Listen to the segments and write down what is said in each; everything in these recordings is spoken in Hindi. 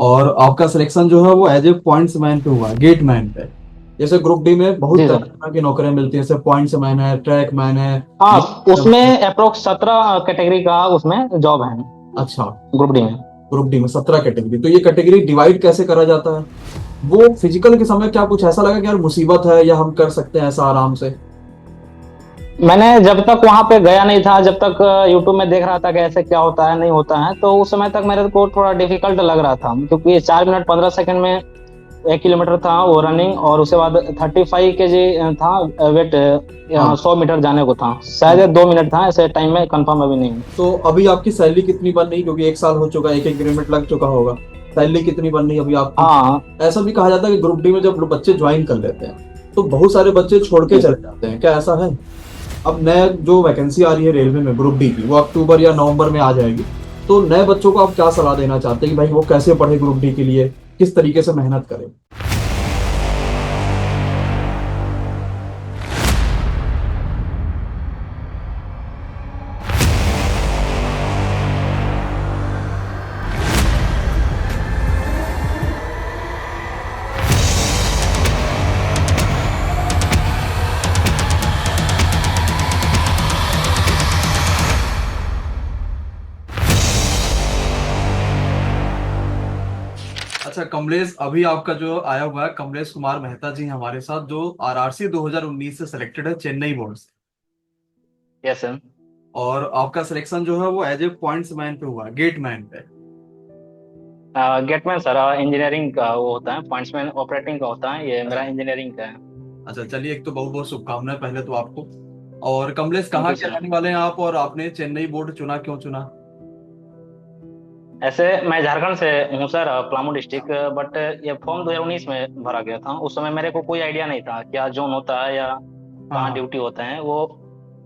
और आपका सिलेक्शन जो है वो एज ए पॉइंट्स मैन पे हुआ है, गेट मैन पे। जैसे ग्रुप डी में बहुत जी सर। तरह की नौकरियां मिलती हैं, जैसे पॉइंट्स मैन है, ट्रैक मैन है। हाँ, उसमें अप्रोक्स 17 कैटेगरी का उसमें जॉब है, अच्छा। ग्रुप डी में। ग्रुप डी में 17 कैटेगरी, तो ये कैटेगरी डिवाइड कैसे करा जाता है? वो फिजिकल के समय क्या कुछ ऐसा लगा कि यार मुसीबत है या हम कर सकते हैं ऐसा आराम से? मैंने जब तक वहां पे गया नहीं था, जब तक यूट्यूब में देख रहा था कि ऐसे क्या होता है नहीं होता है, तो उस समय तक मेरे को थोड़ा डिफिकल्ट लग रहा था, क्योंकि 4 मिनट 15 सेकंड में 1 किलोमीटर था वो रनिंग, और उसके बाद 35 kg था वेट, हाँ। 100 मीटर जाने को था, हम्म। शायद 2 मिनट था, ऐसे टाइम में कंफर्म अभी नहीं हूँ। तो अभी आपकी सैलरी कितनी बन रही, क्योंकि एक साल हो चुका है, एक एग्रीमेंट लग चुका होगा। सैलरी कितनी बन रही अभी आपकी? हाँ। ऐसा भी कहा जाता है कि ग्रुप डी में जब बच्चे ज्वाइन कर लेते हैं तो बहुत सारे बच्चे छोड़ के जी चले सर। जाते हैं, क्या ऐसा है? अब नया जो वैकेंसी आ रही है रेलवे में ग्रुप डी की, वो अक्टूबर या नवंबर में आ जाएगी। तो नए बच्चों को आप क्या सलाह देना चाहते हैं कि भाई वो कैसे पढ़े ग्रुप डी के लिए, किस तरीके से मेहनत करें? अच्छा कमलेश, अभी आपका जो आया हुआ है कमलेश कुमार मेहता जी हमारे साथ, जो आरआरसी 2019 से सिलेक्टेड है चेन्नई बोर्ड से। Yes sir. और आपका सिलेक्शन जो है वो एज ए पॉइंट्स मैन पे हुआ है, गेट मैन पे। गेटमैन सर, इंजीनियरिंग का वो होता है, पॉइंट्समैन ऑपरेटिंग का होता है, ये मेरा अच्छा। इंजीनियरिंग का है। अच्छा, चलिए, एक तो बहुत बहुत शुभकामनाएं पहले तो आपको। और कमलेश, थैंक कहाँ यू के सर। रहने वाले हैं आप, और आपने चेन्नई बोर्ड चुना, क्यों चुना? ऐसे मैं झारखंड से हूँ सर, पलामू अच्छा। डिस्ट्रिक्ट, बट ये फॉर्म 2019 में भरा गया था, उस समय मेरे को कोई आइडिया नहीं था क्या जोन होता है या हाँ कहाँ हाँ ड्यूटी होते हैं वो।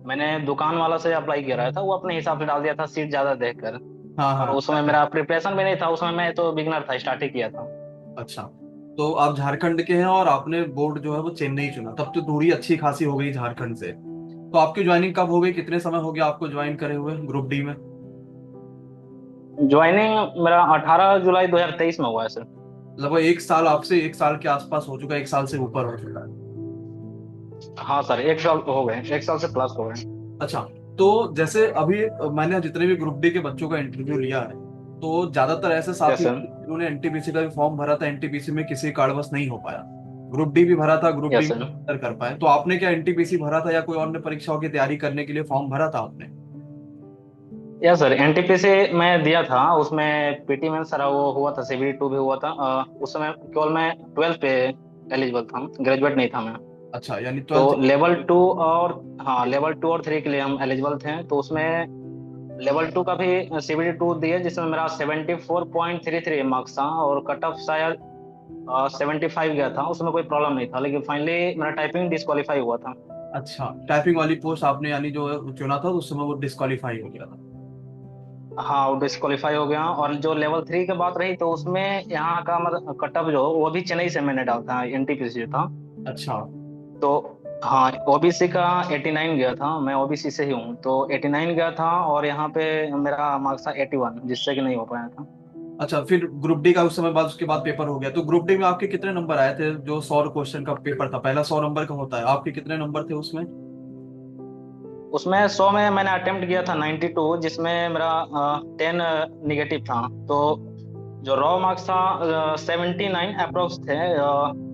मैंने दुकान वाला से अप्लाई किया रहा था, वो अपने हिसाब से डाल दिया था सीट ज्यादा देखकर। हाँ और हाँ। उस समय मेरा प्रिपरेशन भी नहीं था, उस समय मैं तो बिगनर था, स्टार्ट ही किया था। अच्छा, तो आप झारखंड के हैं और आपने बोर्ड जो है वो चेन्नई चुना, तब तो दूरी अच्छी खासी हो गई झारखंड से। तो आपकी ज्वाइनिंग कब हो गई, कितने समय हो गया आपको ज्वाइन करे हुए ग्रुप डी में? ज्वाइनिंग मेरा 18 जुलाई 2023 में हुआ है सर। लगभग एक साल, आपसे एक साल के आसपास हो चुका है, एक साल से ऊपर हो चुका है। हाँ सर, 1 साल हो गए, 1 साल से प्लस हो गए। अच्छा, तो जैसे अभी मैंने जितने भी ग्रुप डी के बच्चों का इंटरव्यू लिया है, तो ज्यादातर ऐसे यस साथी सर। जिन्होंने एनटीपीसी का भी फॉर्म भरा था, एनटीपीसी में किसी कारणवश नहीं हो पाया। ग्रुप डी भी भरा था, ग्रुप डी यस में सर। नहीं कर पाए, तो आपने क्या एनटीपीसी भरा था या कोई अन्य परीक्षाओं की तैयारी करने के लिए फॉर्म भरा था आपने? यस सर, एनटीपीसी मैं दिया था, उसमें पीटी में सारा वो हुआ था, सीबीडी 2 भी हुआ था, उस समय केवल मैं 12 पे एलिजिबल था, ग्रेजुएट नहीं था मैं। अच्छा, यानी तो 12th। लेवल 2 और, हाँ, लेवल 2 और 3 के लिए हम एलिजिबल थे, तो उसमें लेवल 2 का भी सीबीडी 2 दिए, जिसमें मेरा 74.33 मार्क्स था, और कट ऑफ शायद 75 गया था, उसमें कोई प्रॉब्लम नहीं था, लेकिन फाइनली मेरा टाइपिंग डिस्qualify हुआ था। अच्छा, टाइपिंग वाली पोस्ट आपने यानी जो चुना था उस समय वो डिस्qualify हो गया था। हाँ, वो डिस्qualify हो गया, और जो लेवल 3 की बात रही, तो उसमें यहाँ का मतलब कट ऑफ जो वो भी चेन्नई से मैंने डाला था, एनटीपीसी जो था। अच्छा। तो हाँ, ओबीसी का 89 गया था, मैं ओबीसी से ही हूँ, तो 89 गया था, और यहाँ पे मेरा मार्क्स था 81, जिससे कि नहीं हो पाया था। अच्छा, फिर ग्रुप डी का उस समय बाद उसके बाद पेपर हो गया, तो ग्रुप डी में आपके कितने नंबर आए थे? जो 100 क्वेश्चन का पेपर था, पहला 100 नंबर का होता है, आपके कितने नंबर थे उसमें? उसमें 100 में मैंने अटेम्प्ट किया था 92, जिसमें मेरा 10 निगेटिव था। तो जो रॉ मार्क्स था 79 अप्रोक्स थे,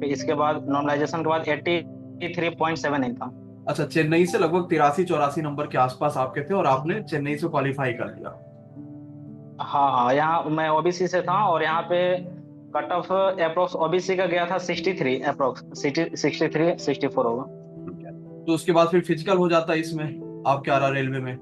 फिर इसके बाद नॉर्मलाइजेशन के बाद 83.79 था। अच्छा, चेन्नई से लगभग 83 84 नंबर के आसपास आपके थे और आपने चेन्नई से क्वालिफाई कर लिया। हाँ हाँ, यहाँ मैं ओबीसी से था, और यहाँ पे कट ऑफ अप्रोक्स ओबीसी का गया था 63, अप्रोक्स 63 64 होगा। ठीक है, तो उसके बाद फिर फिजिकल हो जाता है इसमें, आपके आर आर रेलवे में, है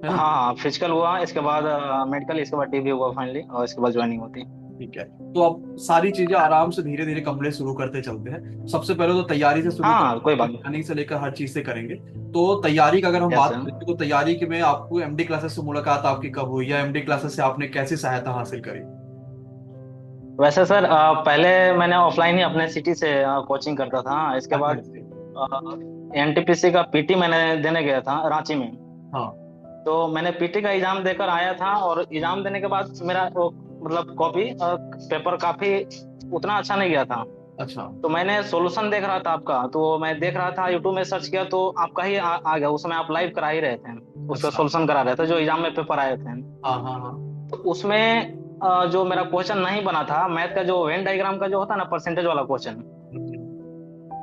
ना? हाँ हाँ, फिजिकल हुआ, इसके बाद मेडिकल, इसके बाद डीबी हुआ फाइनली, और इसके बाद ज्वाइनिंग होती। ठीक है, तो अब सारी चीजें आराम से धीरे धीरे कमरे शुरू करते चलते हैं। सबसे पहले तो तैयारी से शुरू हाँ, कोई करेंगे, बात नहीं। प्लानिंग से लेकर हर चीज से करेंगे। तो तैयारी का अगर हम यस बात सर। करें तो तैयारी के में आपको एमडी क्लासेस से मुलाकात आपकी कब हुई, या एमडी क्लासेस से आपने कैसी सहायता हासिल करी? वैसे सर, पहले मैंने ऑफलाइन ही अपने सिटी से कोचिंग करता था, इसके अच्छा बाद अच्छा। एनटीपीसी का पीटी मैंने देने गया था रांची में। हाँ। तो मैंने पीटी का एग्जाम देकर आया था, और एग्जाम देने के बाद मेरा वो मतलब कॉपी पेपर काफी उतना अच्छा नहीं गया था। अच्छा। तो मैंने सॉल्यूशन देख रहा था आपका, तो मैं देख रहा था यूट्यूब में सर्च किया तो आपका ही आ गया। उसमें आप लाइव करा ही रहे थे, उसका अच्छा। सॉल्यूशन करा रहे थे जो एग्जाम में पेपर आए थे। हाँ हाँ हाँ। तो उसमें जो मेरा क्वेश्चन नहीं बना था मैथ का, जो वेन डायग्राम का जो होता है ना परसेंटेज वाला क्वेश्चन,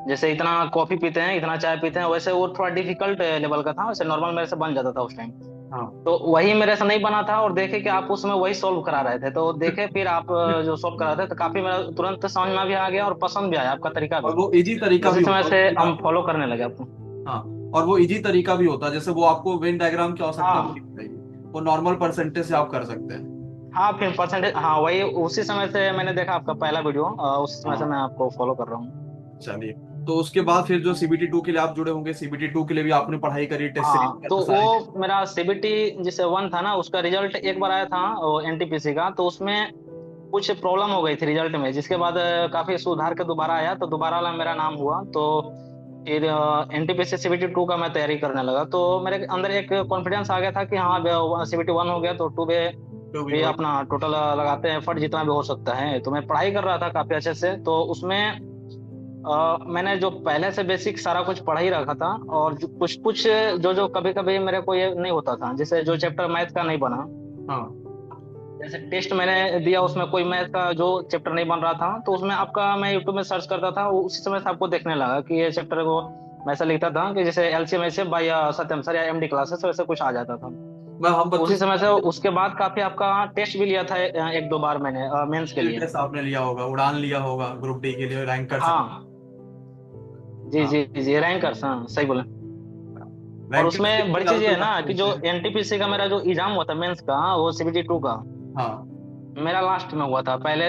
जैसे इतना कॉफी पीते हैं इतना चाय पीते हैं, वैसे वो थोड़ा डिफिकल्ट लेवल का था, वैसे नॉर्मल मेरे से बन जाता था उस टाइम। हाँ। तो वही मेरे से नहीं बना था, और देखे कि आप उसमें वही सॉल्व करा रहे थे, तो देखे फिर आप जो सॉल्व करा रहे थे तो काफी मेरा तुरंत समझ में भी आ गया और पसंद भी आया आपका तरीका भी। और वो इजी तरीका उसी भी समय होता है से उसमें हम आपको। फॉलो करने लगे आपको। हाँ। और वो इजी तरीका भी होता है, जैसे वो आपको वेन डायग्राम की आवश्यकता भी हाँ नहीं पड़ेगी, वो नॉर्मल परसेंटेज से आप कर सकते हैं। हाँ, फिर परसेंटेज, हाँ वही उसी समय से मैंने देखा आपका पहला वीडियो, उसी समय से हाँ। मैं आपको फॉलो कर रहा हूँ। चलिए। तो उसके बाद फिर जो CBT 2 के लिए आप जुड़े होंगे, CBT 2 के लिए भी आपने पढ़ाई करी, टेस्ट सीरीज हाँ, तो सारी चीजें। वो मेरा सीबीटी जिसे 1 था ना, उसका रिजल्ट एक बार आया था एनटीपीसी का, तो उसमें कुछ प्रॉब्लम हो गई थी रिजल्ट में, जिसके बाद काफी सुधार के दोबारा आया, तो दोबारा वाला मेरा नाम हुआ। तो फिर एनटीपीसी सीबीटी 2 का मैं तैयारी करने लगा, तो मेरे अंदर एक कॉन्फिडेंस आ गया था कि हाँ सीबीटी 1 हो गया तो 2 जो भी भी हो। अपना टोटल लगाते हैं एफर्ट जितना भी हो सकता है। तो मैं पढ़ाई कर रहा था काफी अच्छे से, तो उसमें मैंने जो पहले से बेसिक सारा कुछ पढ़ा ही रखा था, और कुछ कुछ जो जो कभी कभी मेरे को ये नहीं होता था, जैसे जो चैप्टर मैथ का नहीं बना, हाँ। जैसे टेस्ट मैंने दिया उसमें कोई मैथ का जो चैप्टर नहीं बन रहा था, तो उसमें आपका मैं यूट्यूब में सर्च करता था, उसी समय से आपको देखने लगा कि ये चैप्टर को मैं ऐसा लिखता था कि जैसे एलसीएम ऐसे बाय सत्यम सर या एमडी क्लासेस वैसे कुछ आ जाता था। मैं हम तो बच्चों उसी से समय से पूछते उसके बाद काफी आपका टेस्ट भी लिया था एक दो बार मैंने मेंस के हैं, लिए। टेस्ट आपने लिया होगा, उड़ान लिया होगा ग्रुप डी के लिए, रैंक कर सकते। हाँ जी हाँ। जी जी, रैंकर्स, हाँ सही बोले। और रैंकर्स के उसमें लिए बड़ी चीज ये है ज्यादातर ना बच्चे कि जो होते हैं। एनटीपीसी का मेरा जो एग्जाम हुआ था मेंस का, वो सीबीटी 2 का हाँ। मेरा लास्ट में हुआ था। पहले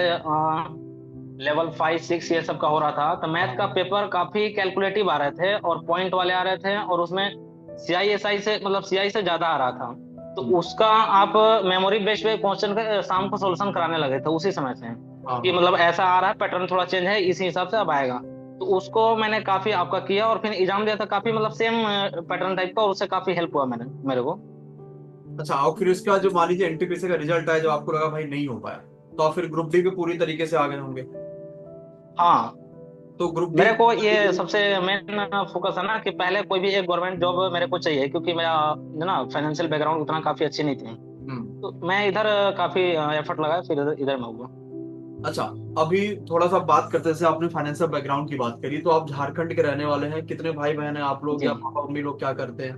लेवल 5 6 ये सब का हो रहा था, तो मैथ का हाँ। पेपर काफी कैलकुलेटिव आ रहे थे और पॉइंट वाले आ रहे थे, और उसमें सीआईएसआई से मतलब सीआई से ज्यादा आ रहा था। तो हम्म। उसका आप मेमोरी बेस्ड पे क्वेश्चन का शाम को सॉल्यूशन कराने लगे थे उसी समय से, हाँ कि हाँ। मतलब ऐसा आ रहा है पैटर्न थोड़ा चेंज है इसी हिसाब से अब आएगा। तो उसको मैंने काफी आपका किया, और फिर एग्जाम दिया था काफी मतलब सेम पैटर्न टाइप का, और उससे काफी हेल्प हुआ मैंने मेरे को। अच्छा, और फिर उसके बाद जो मान लीजिए NTPC का रिजल्ट आया, जो आपको लगा भाई नहीं हो पाया, तो आप फिर ग्रुप डी पे पूरी तरीके से आ गए होंगे। हाँ, तो ग्रुप डी। मेरे को ये सबसे मेन फोकस है ना कि पहले कोई भी एक गवर्नमेंट जॉब मेरे को चाहिए, क्योंकि मेरा जो ना फाइनेंशियल बैकग्राउंड उतना काफी अच्छी नहीं थी। हम्म। तो मैं इधर काफी एफर्ट लगाया, फिर इधर इधर मैं हुआ। अच्छा। अभी थोड़ा सा बात करते हैं, जैसे आपने फाइनेंशियल बैकग्राउंड की बात करी, तो आप झारखंड के रहने वाले हैं, कितने भाई बहन हैं आप लोग, जी, या पापा मम्मी लोग क्या करते हैं?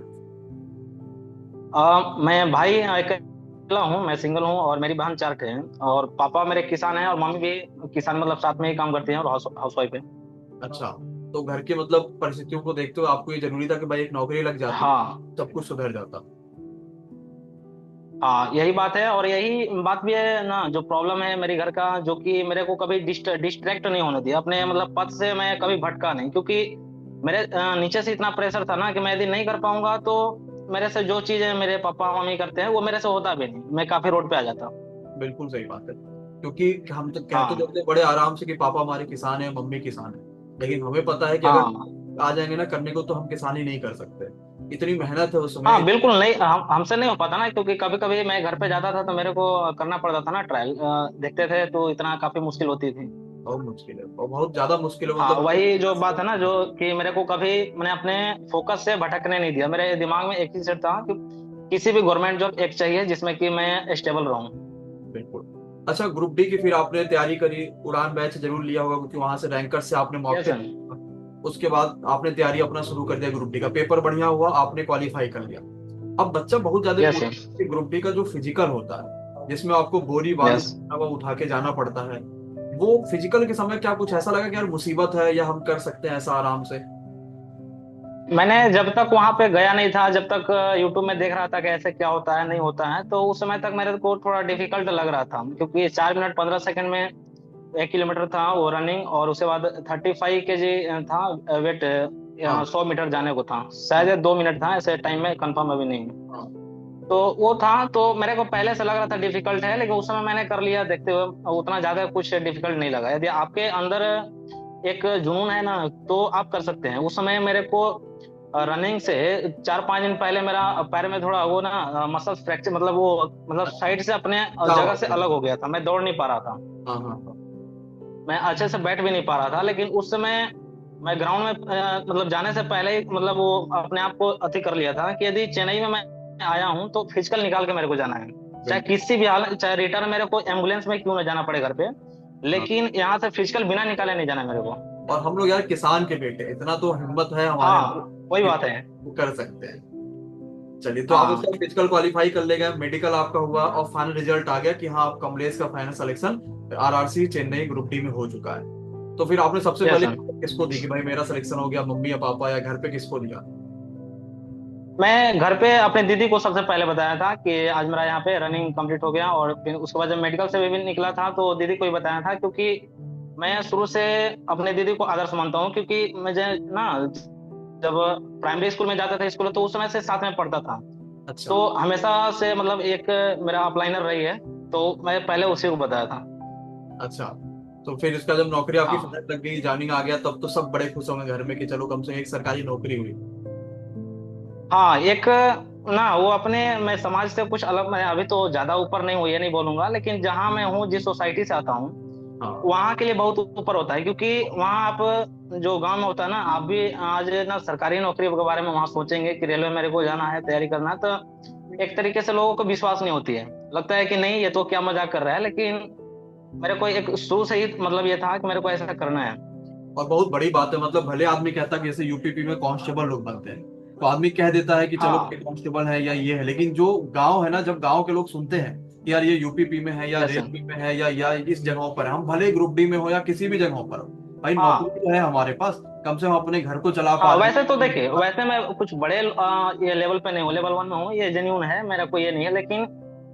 मैं भाई अकेला हूँ, मैं सिंगल हूँ, और मेरी बहन 4 हैं, और पापा मेरे किसान हैं, और मम्मी भी किसान मतलब साथ में ही काम करती हैं, और हाउस वाइफ है। अच्छा। तो घर के मतलब परिस्थितियों को देखते हुए आपको ये जरूरी था कि भाई एक नौकरी लग जाती, हाँ सब कुछ सुधर जाता। हाँ, यही बात है, और यही बात भी है ना जो प्रॉब्लम है मेरे घर का, जो कि मेरे को कभी डिस्ट्रैक्ट नहीं होने दिया अपने मतलब पथ से, मैं कभी भटका नहीं, क्योंकि मेरे नीचे से इतना प्रेशर था ना कि मैं यदि नहीं कर पाऊंगा तो मेरे से जो चीजें मेरे पापा मम्मी करते हैं वो मेरे से होता भी नहीं, मैं काफी रोड पे आ जाता। बिल्कुल सही बात है, क्योंकि हम तो कहते हाँ रहते हैं बड़े आराम से कि पापा हमारे किसान है, मम्मी किसान है, लेकिन हमें पता है कि हाँ अगर आ जाएंगे ना करने को, तो हम किसानी नहीं कर सकते। इतनी मेहनत है उसमें। हाँ, बिल्कुल नहीं, हमसे नहीं हो पाता ना, क्योंकि कभी कभी मैं घर पे जाता था तो मेरे को करना पड़ता था ना ट्रायल, देखते थे तो इतना काफी मुश्किल होती थी। बहुत मुश्किल है, और बहुत ज्यादा मुश्किल है, हाँ, मतलब वही जो बात है ना जो कि मेरे को कभी मैंने अपने फोकस से भटकने नहीं दिया, मेरे दिमाग में एक ही सेट था कि किसी भी गवर्नमेंट जॉब एक चाहिए जिसमें कि मैं स्टेबल रहूं। बिल्कुल। अच्छा, ग्रुप डी की फिर आपने तैयारी करी, उड़ान बैच जरूर लिया होगा, क्योंकि वहां से रैंकर से आपने यस मौके। सर। उसके बाद आपने तैयारी अपना शुरू कर दिया, ग्रुप डी का पेपर बढ़िया हुआ, आपने क्वालिफाई कर लिया। अब बच्चा बहुत ज्यादा यस सर। पूछता है ग्रुप डी का जो फिजिकल होता है, जिसमें आपको बोरी बालू यस, वो उठा के जाना पड़ता है, वो फिजिकल के समय क्या कुछ ऐसा लगा कि यार मुसीबत है, या हम कर सकते हैं ऐसा आराम से? मैंने जब तक वहां पे गया नहीं था, जब तक यूट्यूब में देख रहा था कि ऐसे क्या होता है नहीं होता है, तो उस समय तक मेरे को थोड़ा डिफिकल्ट लग रहा था, क्योंकि 4 मिनट 15 सेकंड में 1 किलोमीटर था वो रनिंग, और उसके बाद 35 kg था वेट, हाँ 100 मीटर जाने को था, शायद 2 मिनट था, ऐसे टाइम में कंफर्म अभी नहीं है। हाँ। तो वो था, तो मेरे को पहले से लग रहा था डिफिकल्ट है, लेकिन उस समय मैंने कर लिया देखते हुए, उतना ज्यादा कुछ डिफिकल्ट नहीं लगा। यदि आपके अंदर एक जुनून है ना तो आप कर सकते हैं। उस समय मेरे को रनिंग से 4-5 दिन पहले मेरा पैर में थोड़ा वो ना मसल फ्रैक्चर, मतलब वो, मतलब साइड से अपने क्या जगह हो से गया? अलग हो गया था, मैं दौड़ नहीं पा रहा था। हाँ हाँ हाँ। मैं अच्छे से बैठ भी नहीं पा रहा था, लेकिन उस समय मैं ग्राउंड में मतलब जाने से पहले ही मतलब वो अपने आप को अति कर लिया था कि यदि चेन्नई में मैं आया हूँ तो फिजिकल निकाल के मेरे को जाना है, चाहे बिल्कुल। किसी भी हालत, चाहे रिटर्न मेरे को एम्बुलेंस में क्यों ना जाना पड़े घर पे, हाँ। लेकिन यहाँ से फिजिकल बिना निकाले नहीं जाना मेरे को। और हम लोग यार किसान के बेटे, इतना तो हिम्मत है हमारे हाँ, अंदर वही कि बात है। वो कर सकते हैं। चलिए, तो आप हाँ, उसका फिजिकल क्वालिफाई कर ले गए, मेडिकल आपका हुआ और फाइनल रिजल्ट आ गया कि हाँ, आप कमलेश का final selection RRC Chennai group D में हो चुका है। तो फिर आपने सबसे यस पहले सर। किसको दी कि भाई मेरा सिलेक्शन हो गया, मम्मी या पापा या घर पे किसको दिया? मैं घर पे अपने दीदी को सबसे पहले बताया था कि आज मेरा यहाँ पे रनिंग कंप्लीट हो गया, और फिर उसके बाद जब मेडिकल से भी निकला था तो दीदी को ही बताया था, क्योंकि मैं शुरू से अपने दीदी को आदर्श मानता हूँ, क्योंकि मुझे ना, जब प्राइमरी स्कूल में जाता था स्कूल, तो उस समय से साथ में पढ़ता था, अच्छा। तो हमेशा से मतलब एक मेरा अपलाइनर रही है, तो मैं पहले उसी को बताया था। अच्छा, तो फिर इसका जब नौकरी आपकी हाँ। फाइनल लग गई, ज्वाइनिंग आ गया, तब तो सब बड़े खुश होंगे घर में कि चलो कम से कम एक सरकारी नौकरी हुई। हाँ, एक ना वो अपने, मैं समाज से कुछ अलग, मैं अभी तो ज्यादा ऊपर नहीं हूँ ये नहीं बोलूंगा, लेकिन जहाँ मैं हूँ, जिस सोसाइटी से आता हूँ, हाँ। वहाँ के लिए बहुत ऊपर होता है, क्योंकि वहाँ आप, जो गांव में होता है ना, आप भी आज ना सरकारी नौकरी के बारे में वहाँ सोचेंगे कि रेलवे मेरे को जाना है, तैयारी करना है, तो एक तरीके से लोगों को विश्वास नहीं होती है, लगता है कि नहीं ये तो क्या मजाक कर रहा है, लेकिन मेरे को एक शुरू से ही मतलब ये था कि मेरे को ऐसा करना है। और बहुत बड़ी बात है, मतलब भले आदमी कहता है कि जैसे यूपीपी में कांस्टेबल लोग बनते हैं, तो आदमी कह देता है कि चलो हाँ। ये कांस्टेबल है या ये है, लेकिन जो गांव है ना, जब गांव के लोग सुनते हैं कि यार ये यूपीपी में है या यस सर। रेलवे में है या इस जगहों पर है, हम भले ग्रुप डी में हो या किसी भी जगहों पर हो, भाई नौकरी हाँ। तो है हमारे पास, कम से कम अपने घर को चला पा हाँ, रहे वैसे तो हैं। देखिए, वैसे मैं कुछ बड़े ये लेवल पे नहीं हूँ, लेवल 1 में हूँ, ये जेन्यून है, मेरा कोई ये नहीं है, लेकिन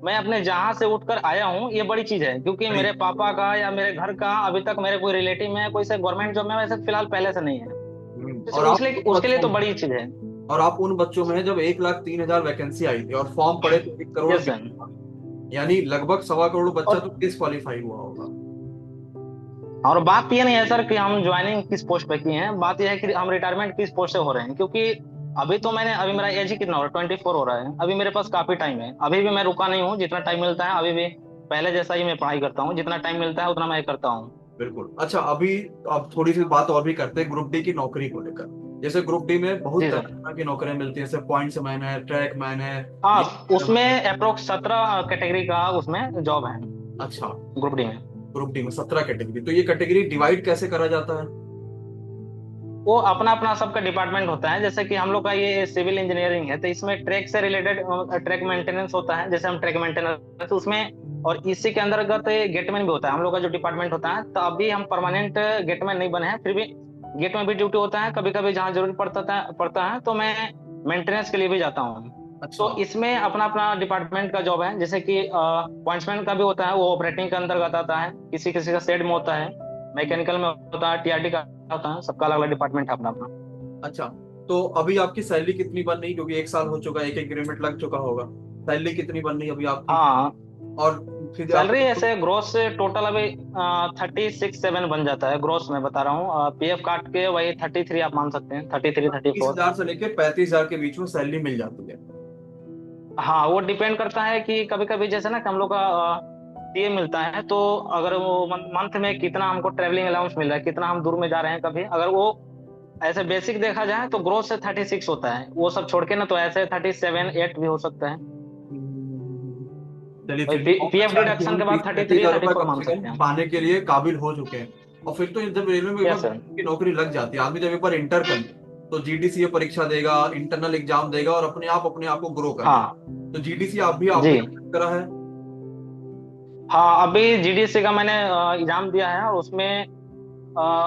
मैं अपने जहां से उठकर आया हूँ ये बड़ी चीज है, क्योंकि बड़ी। मेरे पापा का या मेरे घर का अभी तक मेरे कोई रिलेटिव में कोई से गवर्नमेंट जॉब में वैसे फिलहाल पहले से नहीं है, जैसे और आप उसके उन उसके लिए बच्चों तो में बड़ी चीज है। और आप उन बच्चों में हैं जब 1,03,000 वैकेंसी आई थी और फॉर्म पड़े थे 1 करोड़ यस सर। 20 लाख, यानी लगभग 1.25 करोड़ बच्चा और तो डिसक्वालीफाई हुआ होगा। और बात ये नहीं है सर कि हम ज्वाइनिंग किस पोस्ट पे किए हैं, बात यह है कि हम रिटायरमेंट किस पोस्ट से हो रहे हैं, क्योंकि अभी मेरा एज ही कितना हो रहा है, 24 हो रहा है, अभी मेरे पास काफी टाइम है, अभी भी मैं रुका नहीं हूँ, जितना टाइम मिलता है अभी भी पहले जैसा ही मैं पढ़ाई करता हूँ, जितना टाइम मिलता है उतना मैं करता हूँ। बिल्कुल। अच्छा, अभी अब थोड़ी सी बात और भी करते हैं ग्रुप डी की नौकरी को लेकर। जैसे ग्रुप डी में बहुत जी तरह सर। तरह की नौकरियां मिलती हैं, जैसे पॉइंट्स मैन है, ट्रैक मैन है, हाँ, ये उसमें अप्रोक्स 17 कैटेगरी का उसमें जॉब है, अच्छा, ग्रुप डी में। ग्रुप डी में 17 कैटेगरी, तो ये कैटेगरी डिवाइड कैसे करा जाता है? वो अपना अपना सबका डिपार्टमेंट होता है, जैसे कि हम लोग का ये सिविल इंजीनियरिंग है, तो इसमें ट्रैक से रिलेटेड ट्रैक मेंटेनेंस होता है, जैसे हम ट्रैक मेंटेनर, तो उसमें, और इसी के अंतर्गत गेटमैन भी होता है हम लोग का जो डिपार्टमेंट होता है, तो अभी हम परमानेंट गेटमैन नहीं बने हैं, फिर भी गेट में भी ड्यूटी होता है, कभी कभी जहाँ जरूरत पड़ता है तो मैं मेंटेनेंस के लिए भी जाता हूँ। अच्छा। तो इसमें अपना अपना डिपार्टमेंट का जॉब है, जैसे कि पॉइंट्समैन का भी होता है, वो ऑपरेटिंग के अंतर्गत आता है, किसी किसी का सेड में होता है, मैकेनिकल में होता है, टीआरटी का होता है, सबका अलग अलग डिपार्टमेंट है अपना अपना। अच्छा, तो अभी आपकी सैलरी कितनी बन रही, क्योंकि 1 साल हो चुका है, एक एग्रीमेंट लग चुका होगा, सैलरी कितनी बन रही अभी आपकी? हाँ, और फिर सैलरी आपको ऐसे ग्रोस से टोटल अभी 36-7 बन जाता है, ग्रोस में बता रहा हूँ, पीएफ काट के वही 33 आप मान सकते हैं, 33-34। 30,000 से लेकर 35,000 के बीच में सैलरी मिल जाती है? हाँ, वो डिपेंड करता है कि कभी कभी जैसे ना कि हम लोग का ये मिलता है, तो अगर वो मंथ में कितना हमको ट्रेवलिंग अलाउंस मिल रहा है, कितना हम दूर में जा रहे हैं, कभी अगर वो ऐसे बेसिक देखा जाए तो ग्रोस से 36 होता है, वो सब छोड़ के ना तो ऐसे 37-8 भी हो सकता है, चलिए, वही फिर तो बहुत पीएफ अच्छा है कि डिडक्शन हम के बाद 30-35 33 हजार रुपये 34 कम मान से सकते कम हैं। पाने के लिए काबिल हो चुके हैं। और फिर तो जब रेलवे में एक यस बार सर। की नौकरी लग जाती है, आदमी जब एक बार इंटर कर ले, तो जीडीसी परीक्षा देगा, इंटरनल एग्जाम देगा और अपने आप को ग्रो कर लेगा। हाँ तो जीडीसी आप भी जी। आपने करा है? हाँ, अभी जीडीसी का मैंने एग्जाम दिया है, और उसमें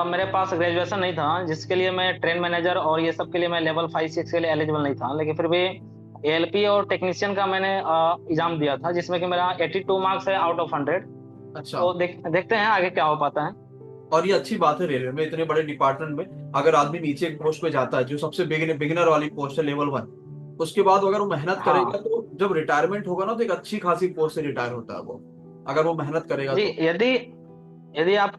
मेरे पास ग्रेजुएशन नहीं था, जिसके लिए मैं ट्रेन मैनेजर और ये सब के लिए मैं लेवल 5-6 के लिए एलिजिबल नहीं था, लेकिन फिर भी एएलपी और टेक्नीशियन का मैंने एग्जाम दिया था, जिसमें कि मेरा 82 मार्क्स है आउट ऑफ 100। अच्छा। तो देखते हैं आगे क्या हो पाता है। और ये अच्छी बात है, रेलवे में इतने बड़े डिपार्टमेंट में अगर आदमी नीचे एक पोस्ट पे जाता है, जो सबसे बिगिनर वाली पोस्ट है, लेवल 1, उसके बाद अगर वो मेहनत करेगा हाँ तो जब रिटायरमेंट होगा ना, तो एक अच्छी खासी पोस्ट से रिटायर होता है वो, अगर वो मेहनत करेगा जी। तो। यदि यदि आप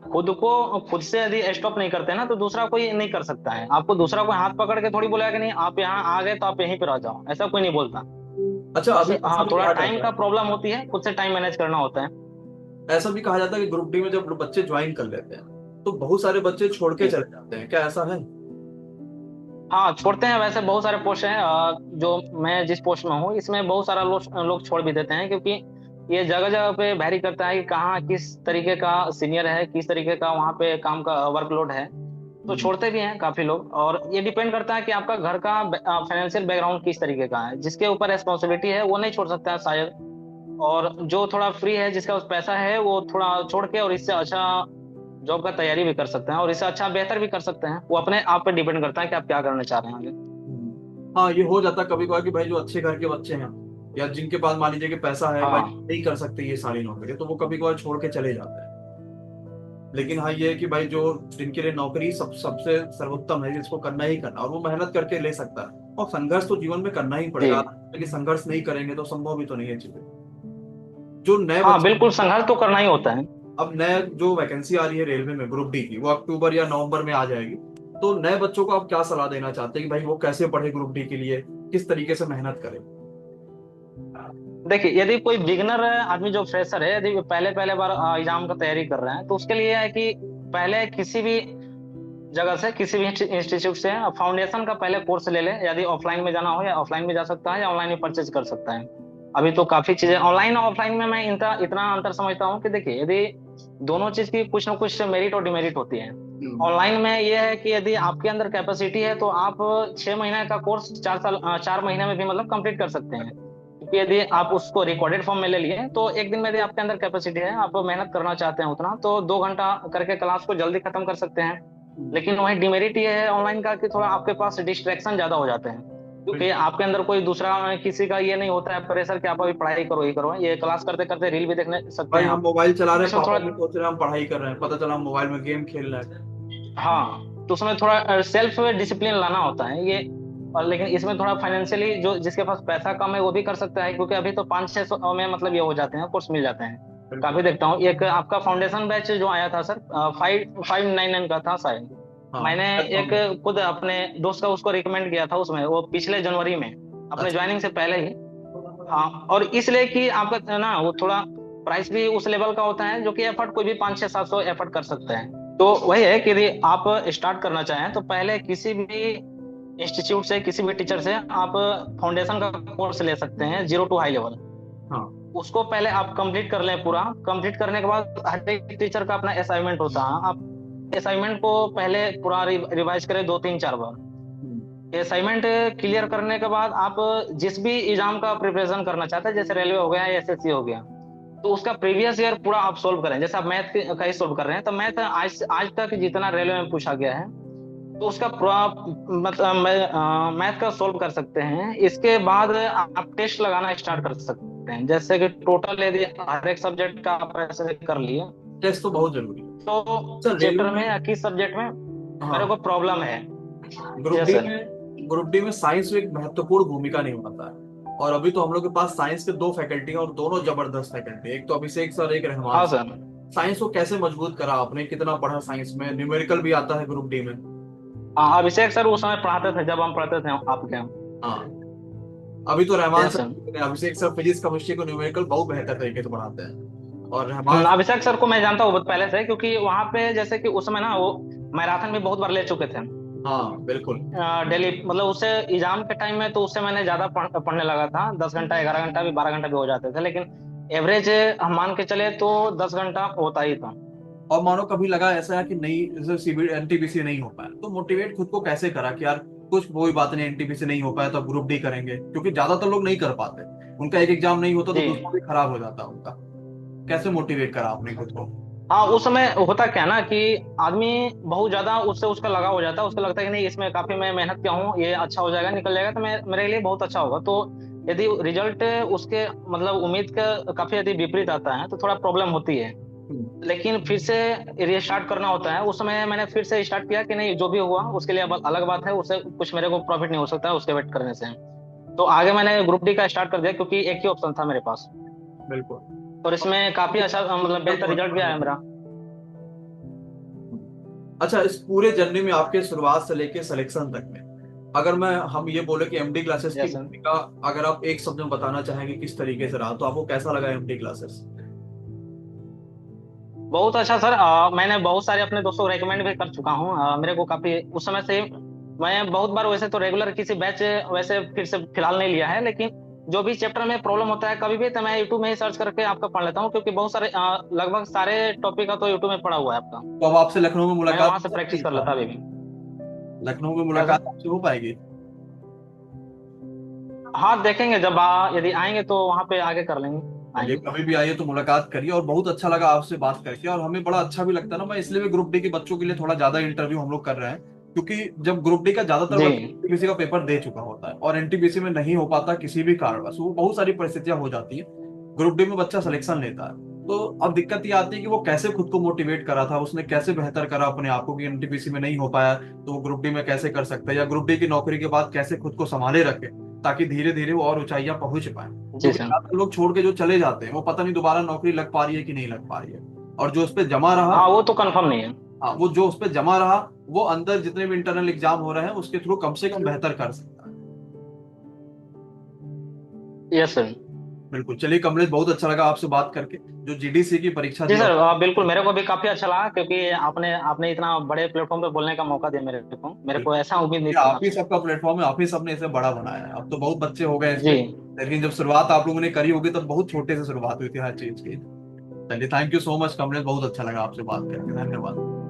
खुद से यदि स्टॉप नहीं करते ना, तो दूसरा कोई नहीं कर सकता है। आपको दूसरा कोई हाथ पकड़ के थोड़ी बोलेगा कि नहीं आप यहाँ आ गए तो आप यहीं पे रह जाओ, ऐसा कोई नहीं बोलता। अच्छा, बस अभी ऐसा हाँ, भी थोड़ा कहा टाइम जाता का है, प्रॉब्लम होती है, खुद से टाइम मैनेज करना होता है। ऐसा भी कहा जाता है कि ग्रुप डी में जब बच्चे ज्वाइन कर लेते हैं तो बहुत सारे बच्चे छोड़ के जी चले जाते हैं, क्या ऐसा है? हाँ, छोड़ते हैं। वैसे बहुत सारे पोस्ट हैं, जो मैं जिस पोस्ट में हूँ इसमें बहुत सारा लोग लोग छोड़ भी देते हैं, क्योंकि ये जगह जगह पे वैरी करता है कि कहाँ किस तरीके का सीनियर है, किस तरीके का वहाँ पे काम का वर्कलोड है। तो हम्म। छोड़ते भी हैं काफी लोग, और ये डिपेंड करता है कि आपका घर का फाइनेंशियल बैकग्राउंड किस तरीके का है। जिसके ऊपर रिस्पॉन्सिबिलिटी है वो नहीं छोड़ सकता है शायद, और जो थोड़ा फ्री है, जिसका पास पैसा है, वो थोड़ा छोड़ के और इससे अच्छा जॉब का तैयारी भी कर सकते हैं, और इससे अच्छा बेहतर भी कर सकते हैं। वो अपने आप पे डिपेंड करता है कि आप क्या करना चाह रहे हैं आगे। हाँ, ये हो जाता कभी कभार कि भाई जो अच्छे घर के बच्चे हैं या जिनके पास मान लीजिए कि पैसा है भाई, हाँ नहीं कर सकते ये सारी नौकरी, तो वो कभी कभार छोड़ के चले जाते हैं। लेकिन हाँ, ये है कि भाई जो जिनके लिए नौकरी सबसे सर्वोत्तम है, जिसको करना ही करना, और वो मेहनत करके ले सकता है, और संघर्ष तो जीवन में करना ही जी। पड़ेगा। लेकिन संघर्ष नहीं करेंगे तो संभव भी तो नहीं है चीजें। जो नए हाँ बच्चे, बिल्कुल, संघर्ष तो करना ही होता है। अब नए जो वैकेंसी आ रही है रेलवे में ग्रुप डी की, वो अक्टूबर या नवंबर में आ जाएगी। तो नए बच्चों को आप क्या सलाह देना चाहते हैं कि भाई वो कैसे पढ़े ग्रुप डी के लिए, किस तरीके से मेहनत करें? देखिए, यदि कोई बिगनर आदमी, जो फ्रेशर है, यदि पहले पहले बार एग्जाम का तैयारी कर रहे हैं, तो उसके लिए है कि पहले किसी भी जगह से, किसी भी इंस्टीट्यूट से फाउंडेशन का पहले कोर्स ले ले। यदि ऑफलाइन में जाना हो या ऑफलाइन में जा सकता है, या ऑनलाइन में परचेज कर सकता है। अभी तो काफी चीजें ऑनलाइन और ऑफलाइन में मैं इनका इतना अंतर समझता हूँ कि देखिए, यदि दोनों चीज की कुछ ना कुछ मेरिट और डिमेरिट होती है। हम्म। ऑनलाइन में यह है कि यदि आपके अंदर कैपेसिटी है तो आप 6 महीने का कोर्स 4 महीने में भी मतलब कंप्लीट कर सकते हैं। क्योंकि यदि आप उसको रिकॉर्डेड फॉर्म में ले लिए तो एक दिन में यदि आपके अंदर कैपेसिटी है, आप मेहनत करना चाहते हैं उतना, तो 2 घंटा करके क्लास को जल्दी खत्म कर सकते हैं। लेकिन वही डिमेरिट ये है ऑनलाइन का कि थोड़ा आपके पास डिस्ट्रैक्शन ज्यादा हो जाते हैं, क्योंकि बिल्कुल। आपके अंदर कोई दूसरा किसी का ये नहीं होता है प्रेशर कि आप अभी पढ़ाई करो ही करो। ये क्लास करते करते रील भी देखने सकते भाई हैं हम आप। मोबाइल चला रहे हैं, इसमें पापा थोड़ा भी सोच रहे हैं हम पढ़ाई कर रहे हैं, पता चला हम मोबाइल में गेम खेल रहे हैं। हाँ, तो उसमें थोड़ा सेल्फ डिसिप्लिन लाना होता है ये। और लेकिन इसमें थोड़ा फाइनेंशियली, जो जिसके पास पैसा कम है वो भी कर सकता है, क्योंकि अभी तो 500-600 में मतलब ये हो जाते हैं, कोर्स मिल जाते हैं। काफी बिल्कुल। देखता हूँ। एक आपका फाउंडेशन बैच जो आया था सर, 599 का था शायद। हाँ, मैंने एक खुद अपने दोस्त का उसको रिकमेंड किया था, उसमें वो पिछले जनवरी में, अपने अच्छा। ज्वाइनिंग से पहले ही। हाँ, और इसलिए कि आपका ना वो थोड़ा प्राइस भी उस लेवल का होता है, जो कि एफर्ट कोई भी 500-700 एफर्ट कर सकते हैं। तो वही है कि यदि आप स्टार्ट करना चाहें तो पहले किसी भी इंस्टीट्यूट से, किसी भी टीचर से आप फाउंडेशन का कोर्स ले सकते हैं, 0 to हाई लेवल। हाँ। उसको पहले आप कंप्लीट कर लें पूरा। कंप्लीट करने के बाद हर एक टीचर का अपना असाइनमेंट होता है। आप असाइनमेंट को पहले पूरा रिवाइज करें 2-3-4 बार। हम्म। असाइनमेंट क्लियर करने के बाद आप जिस भी एग्जाम का प्रिपरेशन करना चाहते हैं, जैसे रेलवे हो गया या एसएससी हो गया, तो उसका प्रीवियस ईयर पूरा आप सोल्व करें। जैसे आप मैथ का ही सोल्व कर रहे हैं, तो मैथ आज आज तक जितना रेलवे में पूछा गया है, तो उसका पूरा मतलब मैथ का सोल्व कर सकते हैं। इसके बाद आप टेस्ट लगाना स्टार्ट कर सकते हैं, जैसे कि टोटल यदि हर एक सब्जेक्ट का आप ऐसे कर लिए, टेस्ट तो बहुत जरूरी है। तो सर किस रेलवे चैप्टर में या में, किस सब्जेक्ट में मेरे हाँ, को प्रॉब्लम है। Group D yes sir. में ग्रुप डी में साइंस एक महत्वपूर्ण भूमिका निभाता है। और अभी तो हम लोग के पास साइंस के दो फैकल्टी हैं, और दोनों जबरदस्त फैकल्टी, एक तो अभिषेक सर, एक रहमान हाँ सर। सर। साइंस को कैसे मजबूत करा आपने, कितना पढ़ा साइंस में, न्यूमेरिकल भी आता है ग्रुप डी में? हाँ, अभिषेक सर उस समय पढ़ाते थे जब हम पढ़ते थे आपके यहाँ। हाँ, अभी तो रहमान यस सर। सर, अभिषेक सर फिजिक्स केमिस्ट्री को न्यूमेरिकल बहुत बेहतर तरीके से पढ़ाते हैं, और रहमान अभिषेक सर को मैं जानता हूँ बहुत पहले से, क्योंकि वहां पे जैसे कि उस समय ना वो मैराथन भी बहुत बार ले चुके थे। हाँ बिल्कुल। डेली मतलब उससे एग्जाम के टाइम में तो उससे मैंने ज्यादा पढ़ने लगा था। 10 घंटा, 11 घंटा भी, 12 घंटा भी हो जाते थे, लेकिन एवरेज हम मान के चले तो 10 घंटा होता ही था। और मानो कभी लगा ऐसा है कि नहीं, जैसे सीबी एनटीपीसी नहीं हो पाया, तो मोटिवेट खुद को कैसे करा कि यार कुछ कोई बात नहीं, एनटीपीसी नहीं हो पाया तो अब ग्रुप डी करेंगे, क्योंकि ज्यादातर लोग नहीं कर पाते। उनका एक एग्जाम नहीं होता तो जी दूसरा भी खराब हो जाता उनका। कैसे मोटिवेट करा आपने खुद को? हाँ, उस समय होता क्या ना कि आदमी बहुत ज्यादा उससे उसका लगा हो जाता है। उसको लगता है कि नहीं, इसमें काफी मैं मेहनत किया हूँ, ये अच्छा हो जाएगा, निकल जाएगा तो मैं मेरे लिए बहुत अच्छा होगा। तो यदि रिजल्ट उसके मतलब उम्मीद का काफी यदि विपरीत आता है तो थोड़ा प्रॉब्लम होती है। हम्म। लेकिन फिर से रीस्टार्ट करना होता है। उस समय मैंने फिर से स्टार्ट किया कि नहीं, जो भी हुआ उसके लिए अब अलग बात है, उससे कुछ मेरे को प्रॉफिट नहीं हो सकता है उसके वेट करने से। तो आगे मैंने ग्रुप डी का स्टार्ट कर दिया, क्योंकि एक ही ऑप्शन था मेरे पास, बिल्कुल। और इसमें काफी अच्छा मतलब बेहतर रिजल्ट भी आया मेरा। अच्छा, इस पूरे जर्नी में आपके शुरुआत से लेके सिलेक्शन तक में, अगर मैं हम ये बोले कि एमडी क्लासेस की यस सर। भूमिका, अगर आप एक शब्द में बताना चाहेंगे किस तरीके से रहा, तो आपको कैसा लगा एमडी क्लासेस? बहुत अच्छा सर। मैंने बहुत सारे अपने दोस्तों को रेकमेंड भी कर चुका हूँ। मेरे को काफी उस समय से मैं बहुत बार वैसे तो रेगुलर किसी बैच वैसे फिर से फिलहाल नहीं लिया है, लेकिन जो भी चैप्टर में प्रॉब्लम होता है कभी भी तो मैं यूट्यूब में ही सर्च करके आपका पढ़ लेता हूँ, क्योंकि बहुत सारे लगभग सारे टॉपिक का तो यूट्यूब में पढ़ा हुआ है आपका। तो अब आपसे लखनऊ में मैं मुलाकात वहां हो से सकती प्रैक्टिस है कर क्या? लेता अभी भी। लखनऊ में क्या मुलाकात सर? आपसे हो पाएगी? हाँ देखेंगे, जब यदि आएंगे तो वहां पे आगे कर लेंगे। चलिए, आएंगे। कभी भी आइए तो मुलाकात करिए, और बहुत अच्छा लगा आपसे बात करके, और हमें बड़ा अच्छा भी लगता है ना। मैं इसलिए भी ग्रुप डी के बच्चों के लिए थोड़ा ज्यादा इंटरव्यू हम लोग कर रहे हैं, क्योंकि जब ग्रुप डी का ज्यादातर जी। बच्चा एनटीपीसी का पेपर दे चुका होता है और एनटीपीसी में नहीं हो पाता किसी भी कारणवश, वो बहुत सारी परिस्थितियां हो जाती है, ग्रुप डी में बच्चा सिलेक्शन लेता है। तो अब दिक्कत ये आती है कि वो कैसे खुद को मोटिवेट करा था, उसने कैसे बेहतर करा अपने आप को, कि एनटीपीसी में नहीं हो पाया तो वो ग्रुप डी में कैसे कर सकता है, या ग्रुप डी की नौकरी के बाद कैसे खुद को संभाले रखे, ताकि धीरे धीरे वो और ऊंचाइयां पहुंच पाए। जी क्योंकि सर। ज्यादातर लोग छोड़ के जो चले जाते हैं, वो पता नहीं दोबारा नौकरी लग पा रही है कि नहीं लग पा रही है, और जो उस पर जमा रहा, हाँ वो तो कंफर्म नहीं है। हाँ, वो जो उस पर जमा रहा, वो अंदर जितने भी इंटरनल एग्जाम हो रहे हैं उसके थ्रू कम से कम बेहतर कर सकता है। Yes sir. बिल्कुल। चलिए कमलेश, बहुत अच्छा लगा आपसे बात करके। जो जीडीसी की परीक्षा जी दी सर, और बिल्कुल मेरे को भी काफी अच्छा लगा, क्योंकि आपने आपने इतना बड़े प्लेटफॉर्म पे बोलने का मौका दिया मेरे को ऐसा उम्मीद नहीं ये थी आप ही आपसे। सबका प्लेटफॉर्म है, आप ही सबने इसे बड़ा बनाया है। अब तो बहुत बच्चे हो गए इसके, जी। लेकिन जब शुरुआत आप लोगों ने करी होगी तब बहुत छोटे से शुरुआत हुई थी हर चीज की। चलिए, thank you so much Kamlesh, बहुत अच्छा लगा आपसे बात करके, धन्यवाद।